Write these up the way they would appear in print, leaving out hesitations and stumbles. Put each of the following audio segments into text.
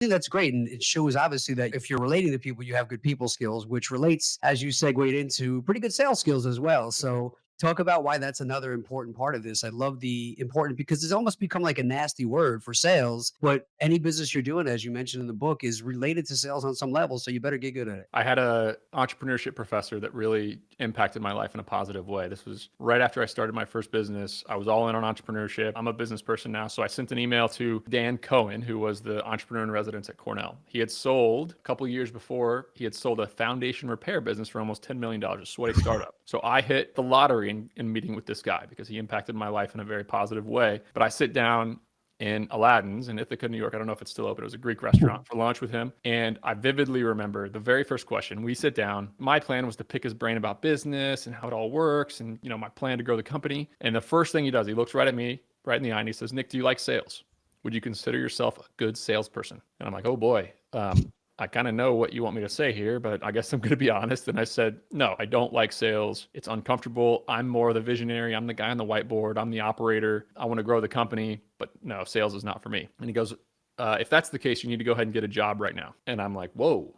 think that's great. And it shows obviously that if you're relating to people, you have good people skills, which relates, as you segued into, pretty good sales skills as well. So talk about why that's another important part of this. I love the important because it's almost become like a nasty word for sales, but any business you're doing, as you mentioned in the book, is related to sales on some level. So you better get good at it. I had a entrepreneurship professor that really impacted my life in a positive way. This was right after I started my first business. I was all in on entrepreneurship. I'm a business person now. So I sent an email to Dan Cohen, who was the entrepreneur in residence at Cornell. He had sold a couple years before, he had sold a foundation repair business for almost $10 million, a sweaty startup. So I hit the lottery in meeting with this guy because he impacted my life in a very positive way. But I sit down in Aladdin's in Ithaca, New York. I don't know if it's still open. It was a Greek restaurant for lunch with him. And I vividly remember the very first question. We sit down. My plan was to pick his brain about business and how it all works and, my plan to grow the company. And the first thing he does, he looks right at me, right in the eye, and he says, "Nick, do you like sales? Would you consider yourself a good salesperson?" And I'm like, "Oh boy. I kind of know what you want me to say here, but I guess I'm going to be honest." And I said, "No, I don't like sales. It's uncomfortable. I'm more the visionary. I'm the guy on the whiteboard. I'm the operator. I want to grow the company, but no, sales is not for me." And he goes, "If that's the case, you need to go ahead and get a job right now." And I'm like, "Whoa,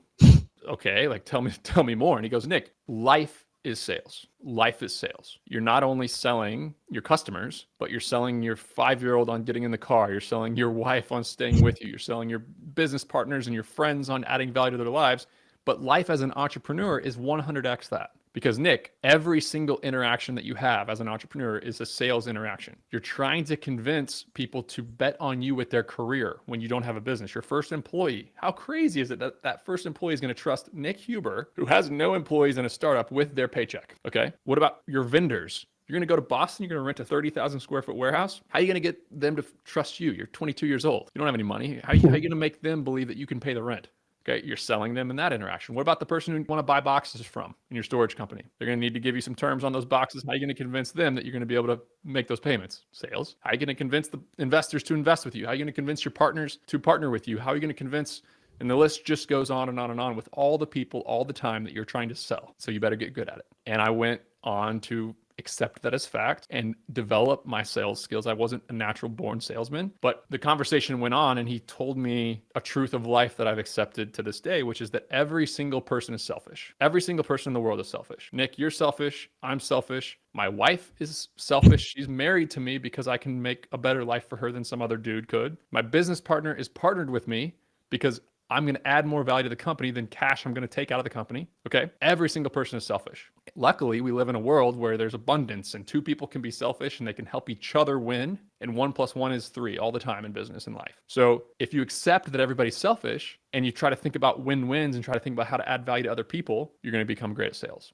okay, like tell me more." And he goes, "Nick, life is sales. Life is sales. You're not only selling your customers, but you're selling your 5-year-old on getting in the car. You're selling your wife on staying with you. You're selling your business partners and your friends on adding value to their lives. But life as an entrepreneur is 100x that." Because Nick, every single interaction that you have as an entrepreneur is a sales interaction. You're trying to convince people to bet on you with their career when you don't have a business. Your first employee, how crazy is it that that first employee is going to trust Nick Huber, who has no employees in a startup, with their paycheck? Okay. What about your vendors? You're going to go to Boston, you're going to rent a 30,000 square foot warehouse. How are you going to get them to trust you? You're 22 years old. You don't have any money. How are you going to make them believe that you can pay the rent? Okay, you're selling them in that interaction. What about the person who you want to buy boxes from in your storage company? They're going to need to give you some terms on those boxes. How are you going to convince them that you're going to be able to make those payments? Sales. How are you going to convince the investors to invest with you? How are you going to convince your partners to partner with you? How are you going to convince, and the list just goes on and on and on with all the people all the time that you're trying to sell. So you better get good at it. And I went on to accept that as fact and develop my sales skills. I wasn't a natural born salesman, but the conversation went on and he told me a truth of life that I've accepted to this day, which is that every single person is selfish. Every single person in the world is selfish. Nick, you're selfish. I'm selfish. My wife is selfish. She's married to me because I can make a better life for her than some other dude could. My business partner is partnered with me because I'm going to add more value to the company than cash I'm going to take out of the company. Okay. Every single person is selfish. Luckily, we live in a world where there's abundance and two people can be selfish and they can help each other win. And 1 + 1 is 3 all the time in business and life. So if you accept that everybody's selfish and you try to think about win-wins and try to think about how to add value to other people, you're going to become great at sales.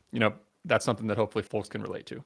That's something that hopefully folks can relate to.